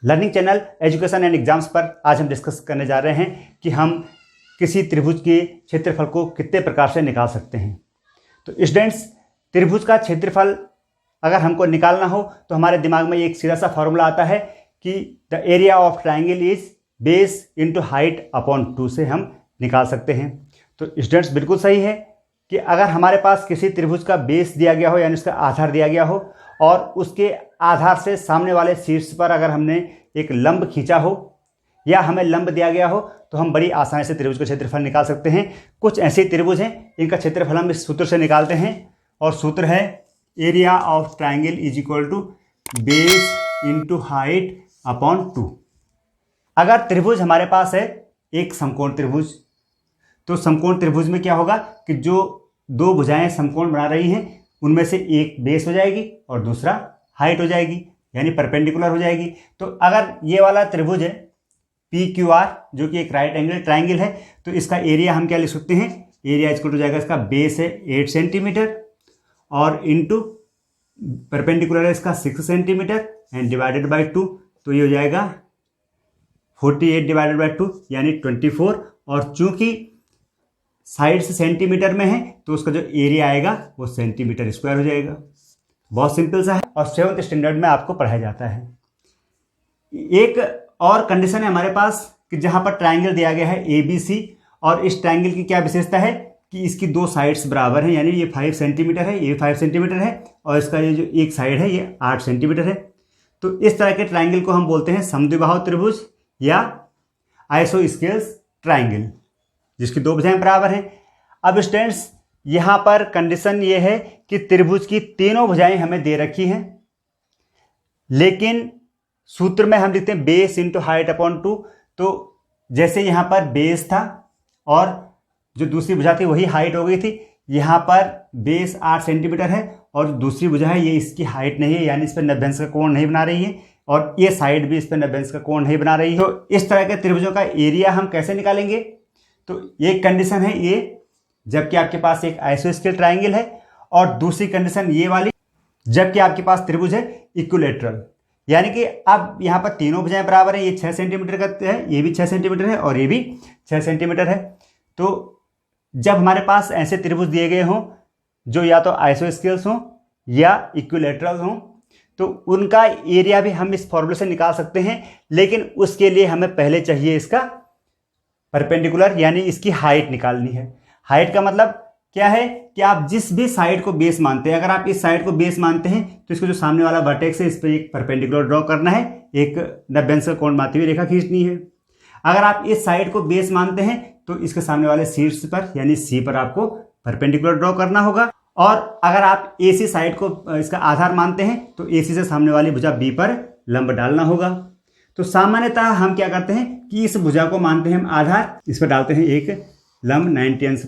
Learning channel education and exams पर आज हम डिस्कस करने जा रहे हैं कि हम किसी त्रिभुज के क्षेत्रफल को कितने प्रकार से निकाल सकते हैं। तो स्टूडेंट्स, त्रिभुज का क्षेत्रफल अगर हमको निकालना हो तो हमारे दिमाग में एक सीधा सा फॉर्मूला आता है कि the area of triangle is base into height upon 2 से हम निकाल सकते हैं। तो स्टूडेंट्स, बिल्कुल सही है कि अगर हमारे पास किसी त्रिभुज का बेस दिया गया हो यानी उसका आधार दिया गया हो और उसके आधार से सामने वाले शीर्ष पर अगर हमने एक लंब खींचा हो या हमें लंब दिया गया हो तो हम बड़ी आसानी से त्रिभुज का क्षेत्रफल निकाल सकते हैं। कुछ ऐसे त्रिभुज हैं इनका क्षेत्रफल हम इस सूत्र से निकालते हैं और सूत्र है area of triangle is equal to base into height upon 2। अगर त्रिभुज हमारे पास है एक समकोण त्रिभुज, तो समकोण त्रिभुज में क्या होगा कि जो दो भुजाएं समकोण बना रही हैं उनमें से एक बेस हो जाएगी और दूसरा हाइट हो जाएगी यानी परपेंडिकुलर हो जाएगी। तो अगर ये वाला त्रिभुज है PQR जो कि एक राइट एंगल ट्राइंगल है तो इसका एरिया हम क्या लिख सकते हैं, एरिया इक्वल टू जाएगा, इसका बेस है 8 सेंटीमीटर और इंटू परपेंडिकुलर है इसका 6 सेंटीमीटर एंड डिवाइडेड बाई 2, तो ये हो जाएगा 48 डिवाइडेड बाई 2 यानी 24। और चूंकि साइड से सेंटीमीटर में है तो उसका जो एरिया आएगा वो सेंटीमीटर स्क्वायर हो जाएगा। बहुत सिंपल सा है और 7th स्टैंडर्ड में आपको पढ़ाया जाता है। एक और कंडीशन है हमारे पास कि जहां पर ट्राइंगल दिया गया है ABC और इस ट्राइंगल की क्या विशेषता है कि इसकी दो साइड्स बराबर हैं यानी ये 5 सेंटीमीटर है, ये 5 सेंटीमीटर है और इसका ये जो एक साइड है ये 8 सेंटीमीटर है। तो इस तरह के ट्राइंगल को हम बोलते हैं समद्विबाहु त्रिभुज या आइसोस्केल्स ट्राइंगल जिसकी दो भुजाएं बराबर हैं। अब स्टूडेंट्स, यहां पर कंडीशन ये है कि त्रिभुज की तीनों भुजाएं हमें दे रखी हैं, लेकिन सूत्र में हम लिखते हैं बेस इंटू हाइट अपॉन 2। तो जैसे यहां पर बेस था और जो दूसरी भुजा थी वही हाइट हो गई थी, यहां पर बेस 8 सेंटीमीटर है और दूसरी भुजा है ये इसकी हाइट नहीं है यानी इस पर 90 अंश का कोण नहीं बना रही है और ये साइड भी इस पर 90 अंश का कोण नहीं बना रही है। तो इस तरह के त्रिभुजों का एरिया हम कैसे निकालेंगे, तो ये कंडीशन है ये जबकि आपके पास एक आइसोस्केल ट्राइंगल है और दूसरी कंडीशन ये वाली जबकि आपके पास त्रिभुज है इक्विलैटरल यानी कि अब यहाँ पर तीनों भुजाएं बराबर है, ये 6 सेंटीमीटर का है, ये भी 6 सेंटीमीटर है और ये भी 6 सेंटीमीटर है। तो जब हमारे पास ऐसे त्रिभुज दिए गए हों जो या तो आइसोस्केल्स हों या इक्विलैटरल हों तो उनका एरिया भी हम इस फॉर्मूले से निकाल सकते हैं, लेकिन उसके लिए हमें पहले चाहिए इसका परपेंडिकुलर यानी इसकी हाइट निकालनी है। हाइट का मतलब क्या है कि आप जिस भी साइड को बेस मानते हैं, अगर आप इस साइड को बेस मानते हैं तो इसको जो सामने वाला वर्टेक्स है इस पर एक परपेंडिकुलर ड्रॉ करना है, एक 90 अंश का कोण बनाती हुई रेखा खींचनी है। अगर आप इस साइड को बेस मानते हैं तो इसके सामने वाले शीर्ष पर यानी C पर आपको परपेंडिकुलर ड्रॉ करना होगा और अगर आप AC साइड को इसका आधार मानते हैं तो AC से सामने वाली भुजा B पर लंब डालना होगा। तो सामान्यतः हम क्या करते हैं कि इस भुजा को मानते हैं हम आधार, इस पर डालते हैं एक लंब 90 अंश,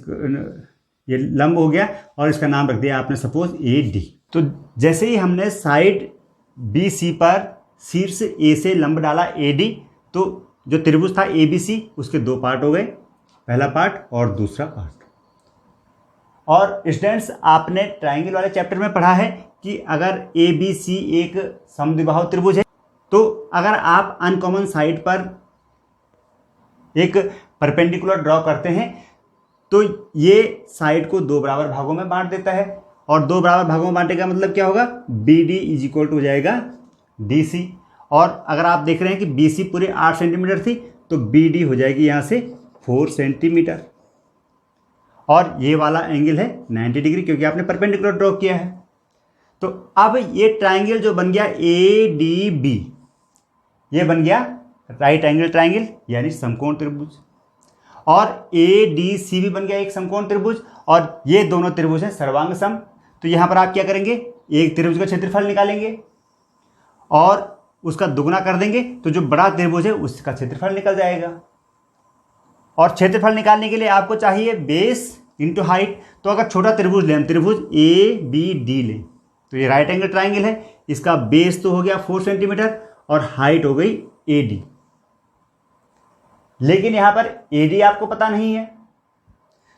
ये लंब हो गया और इसका नाम रख दिया आपने सपोज AD। तो जैसे ही हमने साइड BC पर शीर्ष A से लंब डाला AD तो जो त्रिभुज था ABC उसके दो पार्ट हो गए, पहला पार्ट और दूसरा पार्ट। और स्टूडेंट्स, आपने ट्राइंगल वाले चैप्टर में पढ़ा है कि अगर ABC एक समद्विबाहु त्रिभुज है तो अगर आप अनकॉमन साइड पर एक परपेंडिकुलर ड्रॉ करते हैं तो ये साइड को दो बराबर भागों में बांट देता है और दो बराबर भागों में बांटने का मतलब क्या होगा, BD इज इक्वल टू हो जाएगा DC। और अगर आप देख रहे हैं कि BC पूरे 8 सेंटीमीटर थी तो BD हो जाएगी यहाँ से 4 सेंटीमीटर और ये वाला एंगल है 90 डिग्री क्योंकि आपने परपेंडिकुलर ड्रॉ किया है। तो अब ये ट्राइंगल जो बन गया ADB ये बन गया राइट एंगल ट्राइंगल यानी समकोण त्रिभुज और ADC भी बन गया एक समकोण त्रिभुज और ये दोनों त्रिभुज हैं सर्वांग सम। तो यहाँ पर आप क्या करेंगे, एक त्रिभुज का क्षेत्रफल निकालेंगे और उसका दुगुना कर देंगे तो जो बड़ा त्रिभुज है उसका क्षेत्रफल निकल जाएगा। और क्षेत्रफल निकालने के लिए आपको चाहिए बेस इंटू हाइट। तो अगर छोटा त्रिभुज लें, हम त्रिभुज ABD लें तो ये राइट एंगल ट्राइंगल है, इसका बेस तो हो गया 4 सेंटीमीटर और हाइट हो गई AD, लेकिन यहां पर AD आपको पता नहीं है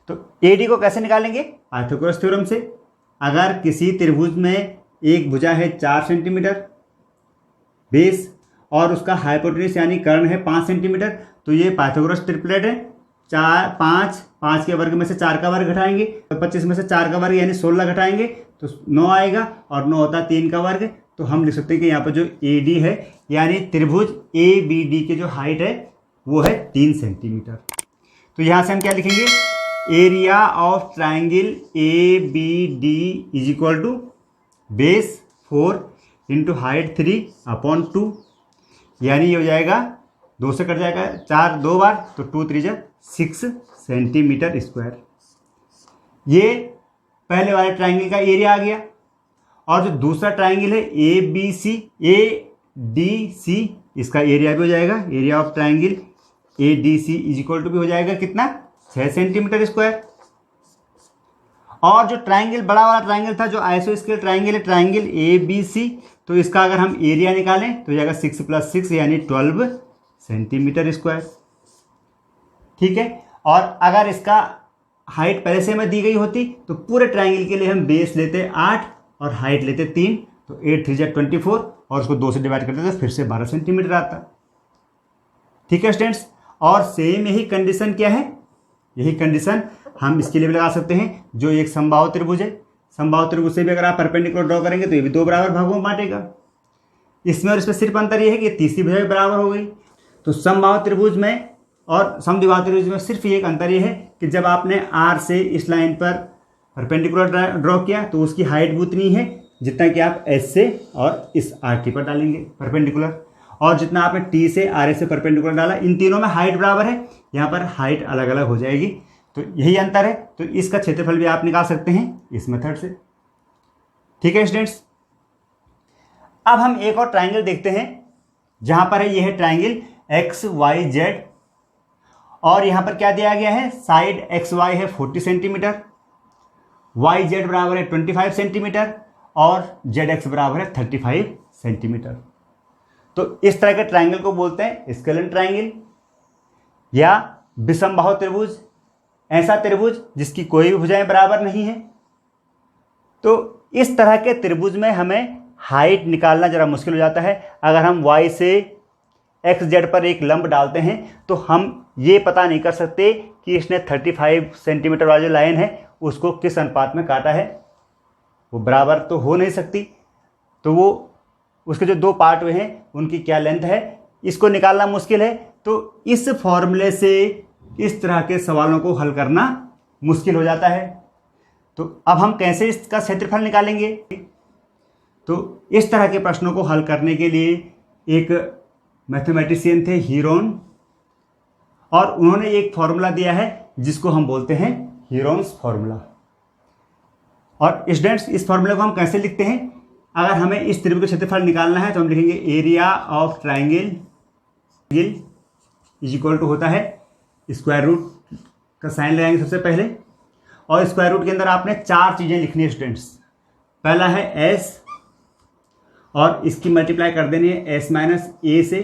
तो AD को कैसे निकालेंगे, पाइथागोरस थ्योरम से। अगर किसी त्रिभुज में एक भुजा है 4 सेंटीमीटर बेस और उसका हाइपोटेन्यूज यानी कर्ण है 5 सेंटीमीटर। तो ये पाइथागोरस ट्रिपलेट है। 5 के वर्ग में से 4 का वर्ग घटाएंगे, 25 में से 4 का वर्ग यानी 16 घटाएंगे तो 9 आएगा, और 9 होता है 3 का वर्ग। तो हम लिख सकते हैं कि यहाँ पर जो AD है यानी त्रिभुज ABD की जो हाइट है वो है 3 सेंटीमीटर। तो यहाँ से हम क्या लिखेंगे, area of triangle ABD is equal to base 4 into height 3/2, यानी ये हो जाएगा 2 से कट जाएगा 4 2 बार, तो 2 3 जा 6 सेंटीमीटर स्क्वायर। ये पहले वाले ट्राइंगल का एरिया आ गया। और जो दूसरा ट्राइंगल है ADC, इसका एरिया भी हो जाएगा, area of triangle ADC is equal to भी हो जाएगा कितना, 6 सेंटीमीटर स्क्वायर। और जो ट्राइंगल बड़ा वाला ट्राइंगल था, जो आइसोस्केल ट्राइंगल है, ट्राइंगल ABC, तो इसका अगर हम एरिया निकालें तो हो जाएगा 6 + 6 यानी 12 सेंटीमीटर स्क्वायर। ठीक है। और अगर इसका हाइट पहले से हमें दी गई होती तो पूरे ट्राइंगल के लिए हम बेस लेते 8 और हाइट लेते 3, तो 8 3 जा 24 और उसको 2 से डिवाइड करते तो फिर से 12 सेंटीमीटर आता। ठीक है स्टूडेंट्स। और सेम यही कंडीशन क्या है, यही कंडीशन हम इसके लिए भी लगा सकते हैं। जो एक समबाहु त्रिभुज है, समबाहु त्रिभुज से भी अगर आप परपेंडिकुलर ड्रॉ करेंगे तो ये भी 2 बराबर भागों में बांटेगा। इसमें और इसमें सिर्फ अंतर ये है कि तीसरी भुजा भी बराबर हो गई। तो समबाहु त्रिभुज में और समद्विबाहु त्रिभुज में सिर्फ एक अंतर ये है कि जब आपने R से इस लाइन पर परपेंडिकुलर ड्रॉ किया तो उसकी हाइट भी उतनी है जितना कि आप S से और इस RT पर डालेंगे परपेंडिकुलर, और जितना आपने T से RS से परपेंडिकुलर डाला, इन तीनों में हाइट बराबर है, यहाँ पर हाइट अलग अलग हो जाएगी। तो यही अंतर है। तो इसका क्षेत्रफल भी आप निकाल सकते हैं इस मेथड से। ठीक है स्टूडेंट्स। अब हम एक और ट्राइंगल देखते हैं जहां पर है, यह है ट्राइंगल XYZ, और यहां पर क्या दिया गया है, साइड XY है 40 सेंटीमीटर, YZ बराबर है 25 सेंटीमीटर और ZX बराबर है 35 सेंटीमीटर। तो इस तरह के ट्राइंगल को बोलते हैं स्केलन ट्राइंगल या विषमबाहु त्रिभुज, ऐसा त्रिभुज जिसकी कोई भी भुजाएं बराबर नहीं है। तो इस तरह के त्रिभुज में हमें हाइट निकालना जरा मुश्किल हो जाता है। अगर हम Y से XZ पर एक लंब डालते हैं तो हम ये पता नहीं कर सकते कि इसने 35 सेंटीमीटर वाली जो लाइन है उसको किस अनुपात में काटा है, वो बराबर तो हो नहीं सकती। तो वो उसके जो 2 पार्ट हुए हैं उनकी क्या लेंथ है, इसको निकालना मुश्किल है। तो इस फॉर्मूले से इस तरह के सवालों को हल करना मुश्किल हो जाता है। तो अब हम कैसे इसका क्षेत्रफल निकालेंगे। तो इस तरह के प्रश्नों को हल करने के लिए एक मैथमेटिशियन थे हीरोन, और उन्होंने एक फॉर्मूला दिया है जिसको हम बोलते हैं हीरोन्स फॉर्मूला। और स्टूडेंट्स, इस फॉर्मूले को हम कैसे लिखते हैं, अगर हमें इस त्रिभुज का क्षेत्रफल निकालना है तो हम लिखेंगे area of triangle is equal to होता है स्क्वायर रूट का साइन लगाएंगे सबसे पहले, और स्क्वायर रूट के अंदर आपने 4 चीज़ें लिखनी है स्टूडेंट्स। पहला है S, और इसकी मल्टीप्लाई कर देनी है S माइनस A से,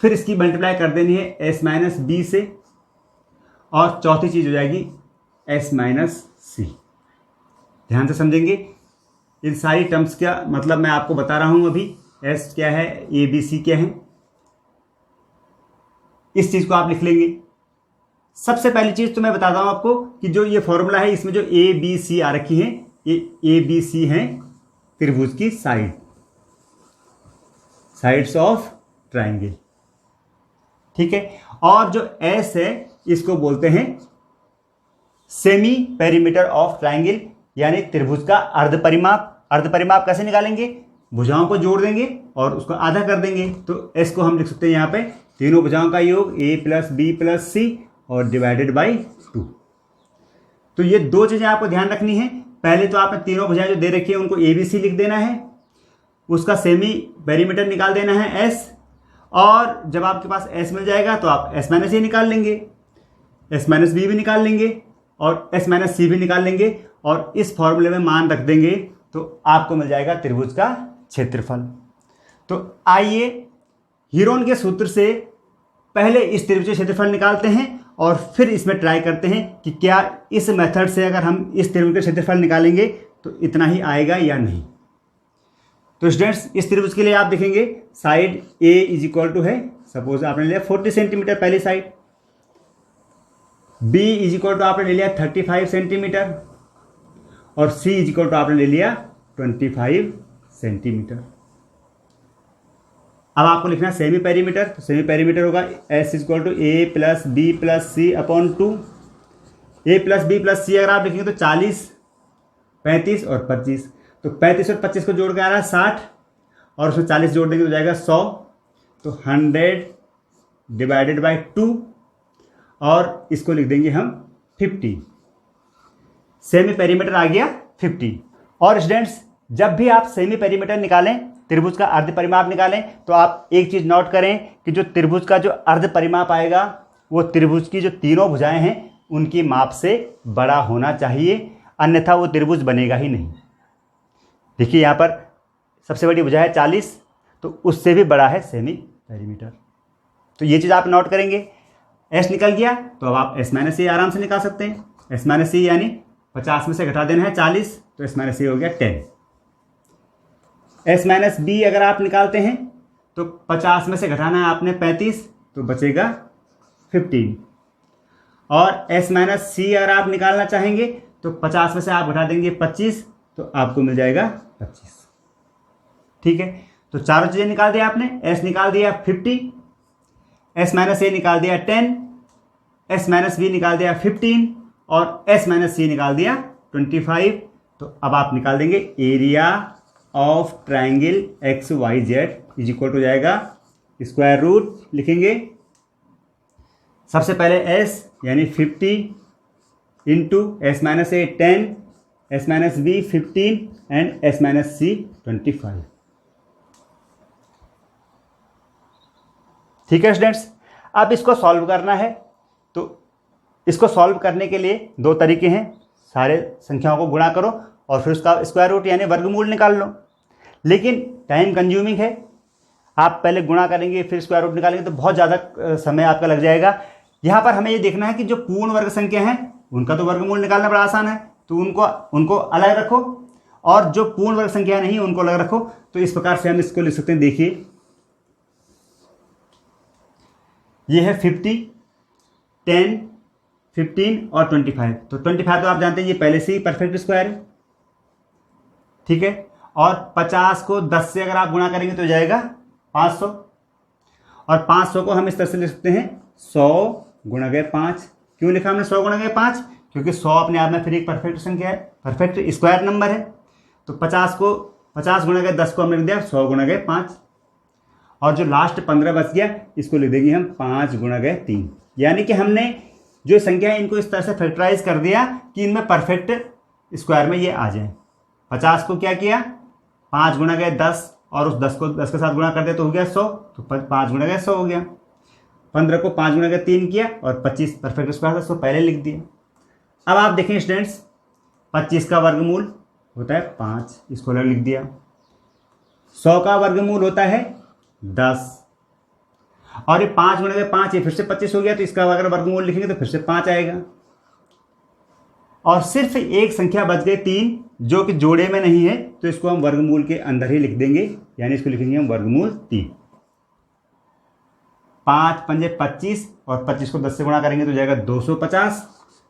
फिर इसकी मल्टीप्लाई कर देनी है S माइनस B से, और चौथी चीज़ हो जाएगी S माइनस C। ध्यान से समझेंगे, इन सारी टर्म्स का मतलब मैं आपको बता रहा हूं अभी। S क्या है, ABC क्या है, इस चीज़ को आप लिख लेंगे। सबसे पहली चीज़ तो मैं बताता हूं आपको कि जो ये फॉर्मूला है इसमें जो ABC आ रखी है, ये ABC हैं त्रिभुज की साइड्स ऑफ ट्राइंगल। ठीक है। और जो S है इसको बोलते हैं सेमी पेरीमीटर ऑफ ट्राइंगल, यानी त्रिभुज का अर्ध परिमाप। अर्ध परिमाप कैसे निकालेंगे, भुजाओं को जोड़ देंगे और उसको आधा कर देंगे। तो S को हम लिख सकते हैं यहाँ पे तीनों भुजाओं का योग A + B + C और डिवाइडेड बाई 2। तो ये 2 चीज़ें आपको ध्यान रखनी है। पहले तो आपने तीनों भुजाएं जो दे रखी है उनको ABC लिख देना है, उसका सेमी पेरीमीटर निकाल देना है S, और जब आपके पास S मिल जाएगा तो आप S माइनस A निकाल लेंगे, S माइनस B भी निकाल लेंगे और S माइनस C भी निकाल लेंगे, और इस फॉर्मूले में मान रख देंगे तो आपको मिल जाएगा त्रिभुज का क्षेत्रफल। तो आइए हीरोन के सूत्र से पहले इस त्रिभुज का क्षेत्रफल निकालते हैं और फिर इसमें ट्राई करते हैं कि क्या इस मेथड से अगर हम इस त्रिभुज का क्षेत्रफल निकालेंगे तो इतना ही आएगा या नहीं। तो स्टूडेंट्स इस त्रिभुज के लिए आप देखेंगे side A is equal to है, सपोज आपने लिया 40 सेंटीमीटर पहली side, B is equal to आपने ले लिया 35 सेंटीमीटर और सी इज इक्वल टू आपने ले लिया 25 सेंटीमीटर। अब आपको लिखना है सेमी पेरीमीटर, तो सेमी पेरीमीटर होगा S is equal to A plus B plus C upon 2। A plus B plus C अगर आप लिखेंगे तो 40, 35 और 25, तो 35 और 25 को जोड़ के आ रहा है 60 और उसमें 40 जोड़ देंगे तो जाएगा 100, तो 100 डिवाइडेड बाई 2 और इसको लिख देंगे हम 50। सेमी पेरीमीटर आ गया 50। और स्टूडेंट्स जब भी आप सेमी पेरीमीटर निकालें, त्रिभुज का अर्ध परिमाप निकालें, तो आप एक चीज़ नोट करें कि जो त्रिभुज का जो अर्ध परिमाप आएगा वो त्रिभुज की जो तीनों भुजाएं हैं उनकी माप से बड़ा होना चाहिए, अन्यथा वो त्रिभुज बनेगा ही नहीं। देखिए यहाँ पर सबसे बड़ी भुजा है 40, तो उससे भी बड़ा है सेमी पेरीमीटर। तो ये चीज़ आप नोट करेंगे। एस निकल गया तो अब आप एस माइनस ए आराम से निकाल सकते हैं। एस माइनस ए यानी 50 में से घटा देना है 40, तो एस माइनस ए हो गया 10। एस माइनस बी अगर आप निकालते हैं तो 50 में से घटाना है आपने 35, तो बचेगा 15। और एस माइनस सी अगर आप निकालना चाहेंगे तो 50 में से आप घटा देंगे 25, तो आपको मिल जाएगा 25। ठीक है, तो चारों चीज़ें निकाल दिया आपने। एस निकाल दिया 50, एस माइनस ए निकाल दिया 10, एस माइनस बी निकाल दिया 15 और एस माइनस सी निकाल दिया 25। तो अब आप निकाल देंगे area of triangle X Y Z is equal to जाएगा स्क्वायर रूट लिखेंगे। सबसे पहले एस यानी 50 into S minus A 10, S minus B 15 and S minus C 25। ठीक है स्टूडेंट्स, अब इसको सॉल्व करना है। तो इसको सॉल्व करने के लिए दो तरीके हैं, सारे संख्याओं को गुणा करो और फिर उसका स्क्वायर रूट यानी वर्गमूल निकाल लो। लेकिन टाइम कंज्यूमिंग है, आप पहले गुणा करेंगे फिर स्क्वायर रूट निकालेंगे तो बहुत ज़्यादा समय आपका लग जाएगा। यहाँ पर हमें ये देखना है कि जो पूर्ण वर्ग संख्या हैं उनका तो वर्गमूल निकालना बड़ा आसान है, तो उनको अलग रखो और जो पूर्ण वर्ग संख्या नहीं उनको अलग रखो। तो इस प्रकार से हम इसको लिख सकते हैं। देखिए ये है 50, 10, 15 और 25। तो 25 तो आप जानते हैं ये पहले से ही परफेक्ट स्क्वायर है। ठीक है, और 50 को 10 से अगर आप गुणा करेंगे तो जाएगा 500 और 500 को हम इस तरह से लिख सकते हैं 100 गुणा गए 5। क्यों लिखा हमने 100 गुणा गए 5? क्योंकि 100 अपने आप में फिर एक परफेक्ट संख्या है, परफेक्ट स्क्वायर नंबर है। तो 50 गुणा गए 10 को हमने लिख दिया 100 गुणा गए 5 और जो लास्ट 15 बच गया इसको लिख देंगे हम 5 गुणा गए 3। यानी कि हमने जो संख्या है इनको इस तरह से फैक्टराइज कर दिया कि इनमें परफेक्ट स्क्वायर में ये आ जाए। 50 को क्या किया 5 गुणा गए 10 और उस 10 को 10 के साथ गुणा कर दिया तो हो गया 100, तो 5 गुणा गए 100 हो गया। 15 को 5 गुणा गए 3 किया और 25 परफेक्ट स्क्वायर था, उसको पहले लिख दिया। अब आप देखें स्टूडेंट्स 25 का वर्गमूल होता है 5, इसको अलग लिख दिया। 100 का वर्गमूल होता है 10 और ये 5 गुणा गए 5, ये फिर से 25 हो गया, तो इसका अगर वर्गमूल लिखेंगे तो फिर से 5 आएगा। और सिर्फ एक संख्या बच गई 3 जो कि जोड़े में नहीं है, तो इसको हम वर्गमूल के अंदर ही लिख देंगे, यानी इसको लिखेंगे हम वर्गमूल 3। 5 पंजे 25 और 25 को 10 से गुणा करेंगे तो जाएगा 250,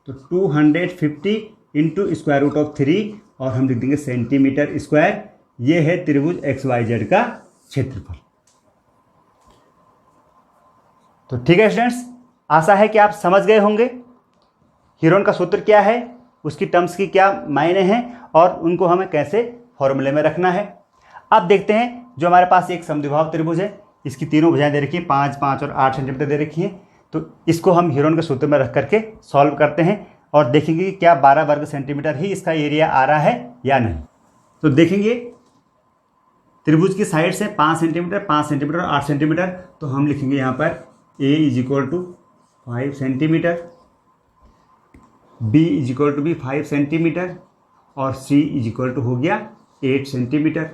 तो 250 इंटू स्क्वायर रूट ऑफ 3 और हम लिख देंगे सेंटीमीटर स्क्वायर। ये है त्रिभुज एक्स वाई जेड का क्षेत्रफल। तो ठीक है स्टूडेंट्स, आशा है कि आप समझ गए होंगे हीरोन का सूत्र क्या है, उसकी टर्म्स की क्या मायने हैं और उनको हमें कैसे फॉर्मूले में रखना है। अब देखते हैं जो हमारे पास एक समद्विबाहु त्रिभुज है, इसकी तीनों भुजाएं दे रखी हैं, 5, 5 और 8 सेंटीमीटर दे रखी हैं। तो इसको हम हीरोन के सूत्र में रख करके सॉल्व करते हैं और देखेंगे कि क्या 12 वर्ग सेंटीमीटर ही इसका एरिया आ रहा है या नहीं। तो देखेंगे त्रिभुज की साइड से 5 सेंटीमीटर, 5 सेंटीमीटर और 8 सेंटीमीटर, तो हम लिखेंगे यहाँ पर A is equal to 5 centimetre, B is equal to भी 5 सेंटीमीटर और सी इज इक्वल टू हो गया 8 सेंटीमीटर।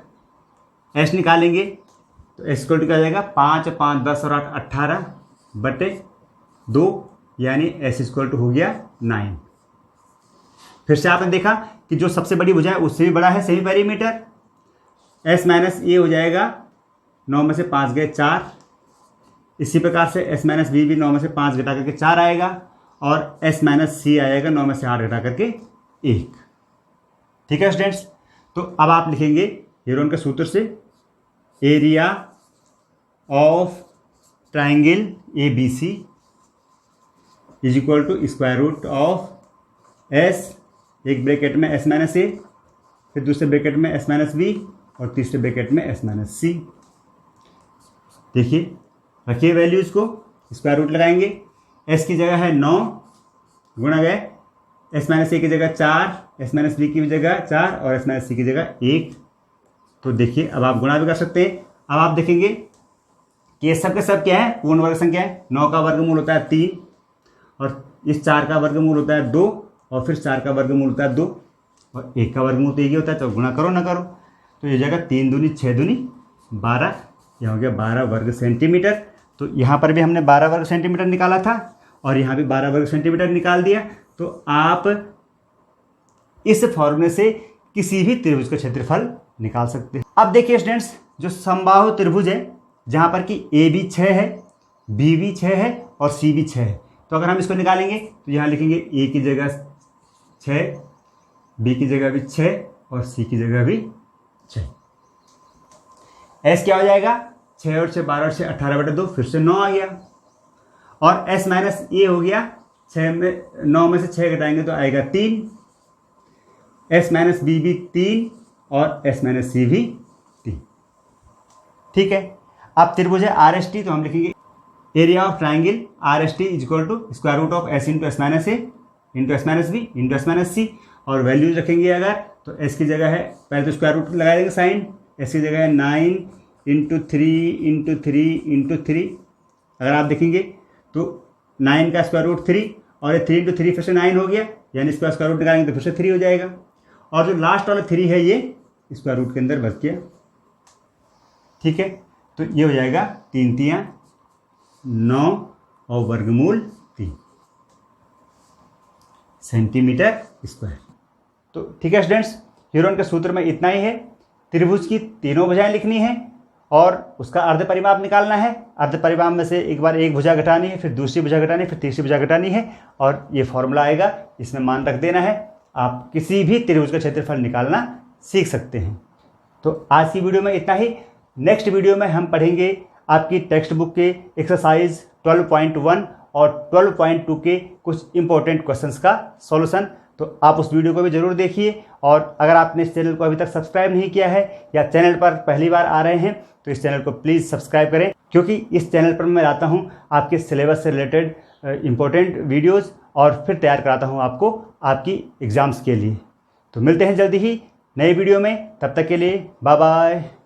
एस निकालेंगे तो एस इक्वल टू क्या जाएगा 5, 5, 10 और 8 18 बटे 2, यानी एस इक्वल टू हो गया 9। फिर से आपने देखा कि जो सबसे बड़ी भुजा है उससे भी बड़ा है सेमी पेरीमीटर, S माइनस ए हो जाएगा 9 में से 5 गए 4। इसी प्रकार से S माइनस बी भी 9 में से 5 घटा करके 4 आएगा और S माइनस सी आएगा 9 में से 8 घटा करके 1। ठीक है स्टूडेंट्स, तो अब आप लिखेंगे हेरोन के सूत्र से area of triangle A B C is equal to square root of S, एक ब्रैकेट में एस माइनस ए, फिर दूसरे ब्रैकेट में एस माइनस बी और तीसरे ब्रैकेट में एस माइनस सी। देखिए रखिए वैल्यूज को, स्क्वायर रूट लगाएंगे। एस की जगह है 9 गुणा गए एस माइनस ए की जगह 4, एस माइनस बी की जगह 4 और एस माइनस सी की जगह 1। तो देखिए अब आप गुणा भी कर सकते हैं। अब आप देखेंगे कि ये सब के सब क्या है, पूर्ण वर्ग संख्या है। 9 का वर्गमूल होता है 3 और इस 4 का वर्गमूल होता है 2 और फिर 4 का वर्गमूल होता है 2 और 1 का वर्गमूल तो एक ही होता है। तो गुणा करो ना करो, तो ये जगह 3 दूनी 6 दूनी 12, यह हो गया 12 वर्ग सेंटीमीटर। तो यहाँ पर भी हमने 12 वर्ग सेंटीमीटर निकाला था और यहाँ भी 12 वर्ग सेंटीमीटर निकाल दिया। तो आप इस फॉर्मूले से किसी भी त्रिभुज का क्षेत्रफल निकाल सकते हैं। अब देखिए स्टूडेंट्स, जो समबाहु त्रिभुज है जहाँ पर कि ए बी 6 है, बी भी 6 है और सी भी 6 है, तो अगर हम इसको निकालेंगे तो यहाँ लिखेंगे ए की जगह 6, बी की जगह भी 6 और सी की जगह भी 6। एस क्या हो जाएगा, 6 और 6 12 और 6 18/2, फिर से 9 आ गया। और एस माइनस ए हो गया, 9 में से 6 घटाएंगे तो आएगा 3। एस माइनस बी भी 3 और एस माइनस सी भी 3। ठीक है, अब त्रिभुज है आर एस टी, तो हम लिखेंगे area of triangle R S T is equal to square root of S into S minus A into S minus B into S minus C. और वैल्यूज रखेंगे अगर तो एस की जगह है, पहले तो स्क्वायर रूट लगा देंगे साइन, एस की जगह है 9 इंटू 3 इंटू 3 इंटू 3। अगर आप देखेंगे तो 9 का स्क्वायर रूट 3 और ये 3 इंटू 3 फिर से 9 हो गया, यानी इसका स्क्वायर रूट निकालेंगे तो फिर से 3 हो जाएगा। और जो लास्ट वाला 3 है ये स्क्वायर रूट के अंदर बच गया। ठीक है, तो ये हो जाएगा 3 3 9 और वर्गमूल 3 सेंटीमीटर स्क्वायर। तो ठीक है स्टूडेंट्स, हेरोन के सूत्र में इतना ही है। त्रिभुज की तीनों भुजाएं लिखनी है और उसका अर्ध परिमाप निकालना है। अर्ध परिमाप में से एक बार एक भुजा घटानी है, फिर दूसरी भुजा घटानी है, फिर तीसरी भुजा घटानी है और ये फॉर्मूला आएगा, इसमें मान रख देना है। आप किसी भी त्रिभुज का क्षेत्रफल निकालना सीख सकते हैं। तो आज की वीडियो में इतना ही। नेक्स्ट वीडियो में हम पढ़ेंगे आपकी टेक्स्ट बुक के एक्सरसाइज 12.1 और 12.2 के कुछ इंपॉर्टेंट क्वेश्चंस का सॉल्यूशन। तो आप उस वीडियो को भी ज़रूर देखिए। और अगर आपने इस चैनल को अभी तक सब्सक्राइब नहीं किया है या चैनल पर पहली बार आ रहे हैं तो इस चैनल को प्लीज़ सब्सक्राइब करें, क्योंकि इस चैनल पर मैं लाता हूँ आपके सिलेबस से रिलेटेड इंपॉर्टेंट वीडियोज़ और फिर तैयार कराता हूँ आपको आपकी एग्ज़ाम्स के लिए। तो मिलते हैं जल्दी ही नए वीडियो में, तब तक के लिए बाय बाय।